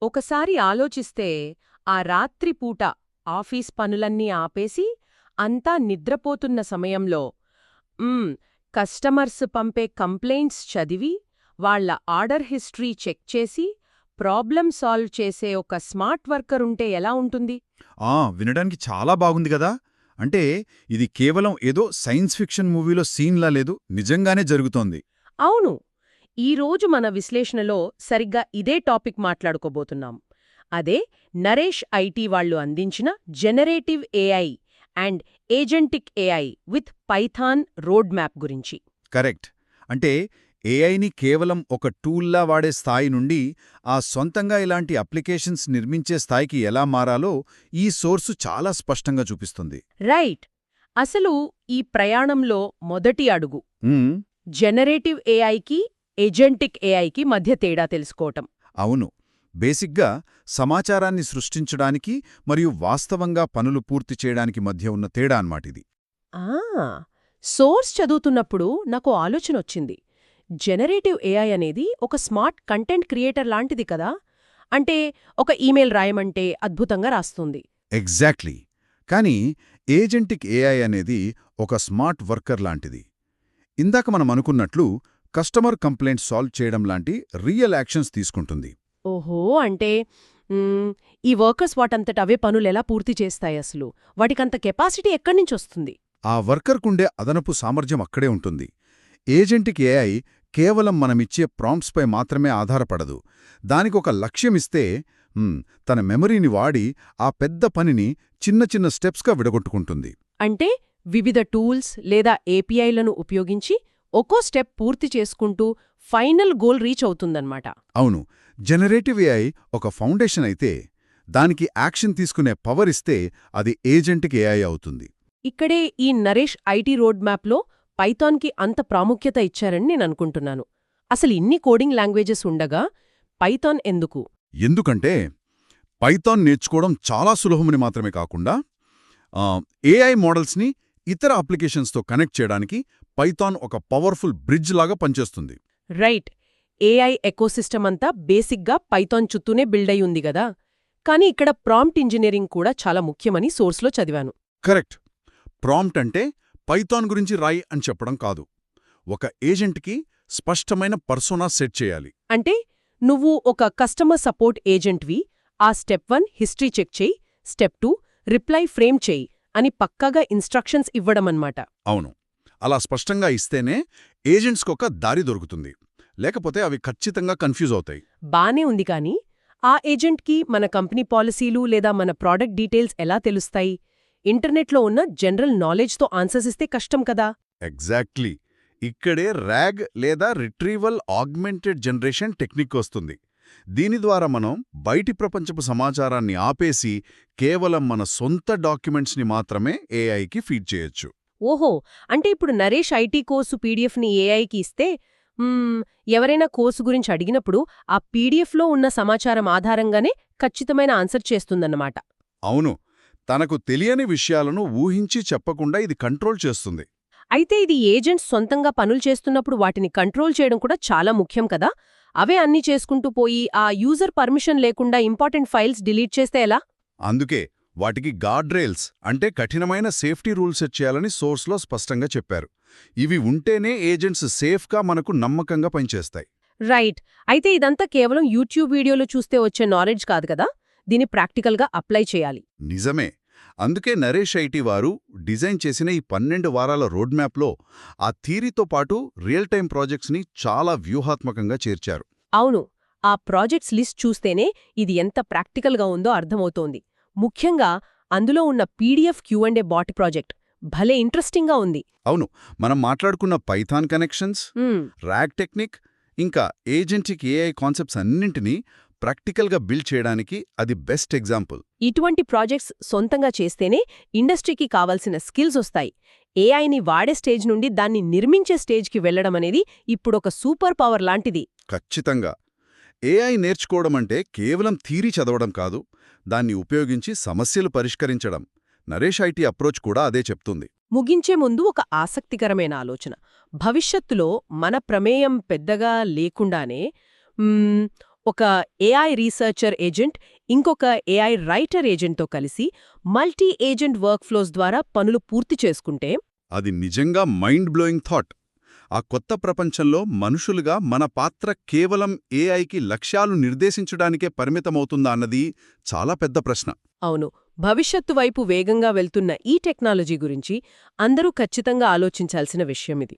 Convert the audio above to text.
ఒకసారి ఆలోచిస్తే ఆ రాత్రిపూట ఆఫీస్ పనులన్నీ ఆపేసి అంతా నిద్రపోతున్న సమయంలో కస్టమర్స్ పంపే కంప్లైంట్స్ చదివి వాళ్ళ ఆర్డర్ హిస్టరీ చెక్ చేసి ప్రాబ్లం సాల్వ్ చేసే ఒక స్మార్ట్ వర్కరుంటే ఎలా ఉంటుంది? వినడానికి చాలా బాగుంది గదా! అంటే ఇది కేవలం ఏదో సైన్స్ ఫిక్షన్ మూవీలో సీన్లా లేదు, నిజంగానే జరుగుతోంది. అవును. ఈరోజు మన విశ్లేషణలో సరిగ్గా ఇదే టాపిక్ మాట్లాడుకోబోతున్నాం. అదే నరేష్ ఐటీ వాళ్ళు అందించిన generative AI and agentic AI with Python road map గురించి. కరెక్ట్. అంటే ఏఐని కేవలం ఒక టూల్లా వాడే స్థాయి నుండి ఆ సొంతంగా ఇలాంటి అప్లికేషన్స్ నిర్మించే స్థాయికి ఎలా మారాలో ఈ సోర్సు చాలా స్పష్టంగా చూపిస్తుంది. రైట్. అసలు ఈ ప్రయాణంలో మొదటి అడుగు ఉమ్, జెనరేటివ్ ఏఐకి ఏజెంటిక్ ఏఐకి మధ్య తేడా తెలుసుకోవటం. అవును. బేసిక్గా సమాచారాన్ని సృష్టించడానికి మరియు వాస్తవంగా పనులు పూర్తి చేయడానికి మధ్య ఉన్న తేడా అన్నమాటిది. ఆ సోర్స్ చదువుతున్నప్పుడు నాకు ఆలోచనొచ్చింది. జెనరేటివ్ ఏఐ అనేది ఒక స్మార్ట్ కంటెంట్ క్రియేటర్ లాంటిది కదా. అంటే ఒక ఈమెయిల్ రాయమంటే అద్భుతంగా రాస్తుంది. ఎగ్జాక్ట్లీ. కానీ ఏజెంటిక్ ఏఐ అనేది ఒక స్మార్ట్ వర్కర్ లాంటిది. ఇందాక మనం అనుకున్నట్లు కస్టమర్ కంప్లైంట్ సాల్వ్ చేయడం లాంటి రియల్ యాక్షన్స్ తీసుకుంటుంది. ఓహో, అంటే ఈ వర్కర్స్ వాటంతట అవే పనులెలా పూర్తి చేస్తాయి అసలు? వాటికంత కెపాసిటీ ఎక్కడ్నించొస్తుంది? ఆ వర్కర్కుండే అదనపు సామర్థ్యం అక్కడే ఉంటుంది. ఏజెంటిక్ ఏఐ కేవలం మనమిచ్చే ప్రాంప్ట్స్పై మాత్రమే ఆధారపడదు. దానికొక లక్ష్యమిస్తే తన మెమరీని వాడి ఆ పెద్ద పనిని చిన్న చిన్న స్టెప్స్గా విడగొట్టుకుంటుంది. అంటే వివిధ టూల్స్ లేదా ఏపీఐలను ఉపయోగించి ఒక్కో స్టెప్ పూర్తి చేసుకుంటూ ఫైనల్ గోల్ రీచ్ అవుతుందన్నమాట. అవును. జెనరేటివ్ ఏఐ ఒక ఫౌండేషన్ అయితే దానికి యాక్షన్ తీసుకునే పవర్ ఇస్తే అది ఏజెంటిక్ ఏఐ అవుతుంది. ఇక్కడే ఈ నరేష్ ఐటీ రోడ్ మ్యాప్లో పైథాన్కి అంత ప్రాముఖ్యత ఇచ్చారని నేననుకుంటున్నాను. అసలు ఇన్ని కోడింగ్ లాంగ్వేజెస్ ఉండగా పైథాన్ ఎందుకు? ఎందుకంటే పైథాన్ నేర్చుకోవడం చాలా సులభమని మాత్రమే కాకుండా ఏఐ మోడల్స్ని ఇతర అప్లికేషన్స్తో కనెక్ట్ చేయడానికి పైథాన్ ఒక పవర్ఫుల్ బ్రిడ్జ్ లాగా పనిచేస్తుంది. రైట్. ఏఐ ఎకోసిస్టమ్ అంతా బేసిక్గా పైథాన్ చుట్టూనే బిల్డయి ఉంది గదా. కానీ ఇక్కడ ప్రాంప్ట్ ఇంజనీరింగ్ కూడా చాలా ముఖ్యమని సోర్స్లో చదివాను. కరెక్ట్. ప్రాంప్ట్ అంటే పైథాన్ గురించి రాయి అని చెప్పడం కాదు. ఒక ఏజెంట్కి స్పష్టమైన పర్సోనా సెట్ చేయాలి. అంటే నువ్వు ఒక కస్టమర్ సపోర్ట్ ఏజెంట్వి, ఆ స్టెప్ 1 హిస్టరీ చెక్ చేయి, స్టెప్ 2 రిప్లై ఫ్రేమ్ చేయి అని పక్కాగా ఇన్స్ట్రక్షన్స్ ఇవ్వడమన్నమాట. అవును. అలా స్పష్టంగా ఇస్తేనే ఏజెంట్స్కొక దారి దొరుకుతుంది. లేకపోతే అవి ఖచ్చితంగా కన్ఫ్యూజ్ అవుతాయి. బానే ఉంది కానీ ఆ ఏజెంట్కి మన కంపెనీ పాలసీలు లేదా మన ప్రాడక్ట్ డీటెయిల్స్ ఎలా తెలుస్తాయి? ఇంటర్నెట్లో ఉన్న జనరల్ నాలెడ్జ్తో ఆన్సర్స్ ఇస్తే కష్టం కదా. ఎగ్జాక్ట్లీ. ఇక్కడే ర్యాగ్ లేదా రిట్రీవల్ ఆగ్మెంటెడ్ జనరేషన్ టెక్నిక్ వస్తుంది. దీని ద్వారా మనం బయటి ప్రపంచపు సమాచారాన్ని ఆపేసి కేవలం మన సొంత డాక్యుమెంట్స్ని మాత్రమే ఏఐకి ఫీడ్ చేయొచ్చు. ఓహో, అంటే ఇప్పుడు నరేష్ ఐటీ కోర్సు పీడిఎఫ్ని ఏఐకి ఇస్తే ఎవరైనా కోర్సు గురించి అడిగినప్పుడు ఆ పీడిఎఫ్లో ఉన్న సమాచారం ఆధారంగానే ఖచ్చితమైన ఆన్సర్ చేస్తుందన్నమాట. అవును. తనకు తెలియని విషయాలను ఊహించి చెప్పకుండా ఇది కంట్రోల్ చేస్తుంది. అయితే ఇది ఏజెంట్స్ సొంతంగా పనులు చేస్తున్నప్పుడు వాటిని కంట్రోల్ చేయడం కూడా చాలా ముఖ్యం కదా. అవే అన్నీ చేసుకుంటూ పోయి ఆ యూజర్ పర్మిషన్ లేకుండా ఇంపార్టెంట్ ఫైల్స్ డిలీట్ చేస్తే ఎలా? అందుకే వాటికి గార్డ్ రైల్స్ అంటే కఠినమైన సేఫ్టీ రూల్స్ సెట్ చేయాలని సోర్స్లో స్పష్టంగా చెప్పారు. ఇవి ఉంటేనే ఏజెంట్స్ సేఫ్గా మనకు నమ్మకంగా పనిచేస్తాయి. రైట్. అయితే ఇదంతా కేవలం యూట్యూబ్ వీడియోలో చూస్తే వచ్చే నాలెడ్జ్ కాదు కదా, దీన్ని ప్రాక్టికల్గా అప్లై చేయాలి. నిజమే. అందుకే నరేష్ ఐటీ వారు డిజైన్ చేసిన ఈ 12 వారాల రోడ్ మ్యాప్లో ఆ థీరీతో పాటు రియల్ టైం ప్రాజెక్ట్స్ని చాలా వ్యూహాత్మకంగా చేర్చారు. అవును. ఆ ప్రాజెక్ట్స్ లిస్ట్ చూస్తేనే ఇది ఎంత ప్రాక్టికల్గా ఉందో అర్థమవుతోంది. ముఖ్యంగా అందులో ఉన్న పీడిఎఫ్ క్యూఎండ్ఏ బాట్ ప్రాజెక్ట్ భలే ఇంట్రెస్టింగ్గా ఉంది. అవును. మనం మాట్లాడుకున్న పైథాన్ కనెక్షన్స్, ర్యాగ్ టెక్నిక్, ఇంకా ఏజెంటిక్ ఏఐ కాన్సెప్ట్స్ అన్నింటినీ ప్రాక్టికల్గా బిల్డ్ చేయడానికి అది బెస్ట్ ఎగ్జాంపుల్. ఇటువంటి ప్రాజెక్ట్స్ సొంతంగా చేస్తేనే ఇండస్ట్రీకి కావాల్సిన స్కిల్స్ వస్తాయి. ఏఐని వాడే స్టేజ్ నుండి దాన్ని నిర్మించే స్టేజ్కి వెళ్లడమనేది ఇప్పుడొక సూపర్ పవర్ లాంటిది. ఖచ్చితంగా. ఏఐ నేర్చుకోవడం అంటే కేవలం థీరీ చదవడం కాదు, దాన్ని ఉపయోగించి సమస్యలు పరిష్కరించడం. నరేష్ ఐటీ అప్రోచ్ కూడా అదే చెప్తుంది. ముగించే ముందు ఒక ఆసక్తికరమైన ఆలోచన. భవిష్యత్తులో మన ప్రమేయం పెద్దగా లేకుండానే ఒక ఏఐ రీసెర్చర్ ఏజెంట్ ఇంకొక ఏఐ రైటర్ ఏజెంట్తో కలిసి మల్టీ ఏజెంట్ వర్క్ ఫ్లోస్ ద్వారా పనులు పూర్తి చేసుకుంటే అది నిజంగా మైండ్ బ్లోయింగ్ థాట్. ఆ కొత్త ప్రపంచంలో మనుషులుగా మన పాత్ర కేవలం ఏఐకి లక్ష్యాలు నిర్దేశించడానికే పరిమితమవుతుందా అన్నది చాలా పెద్ద ప్రశ్న. అవును, భవిష్యత్తు వైపు వేగంగా వెళ్తున్న ఈ టెక్నాలజీ గురించి అందరూ ఖచ్చితంగా ఆలోచించాల్సిన విషయం ఇది.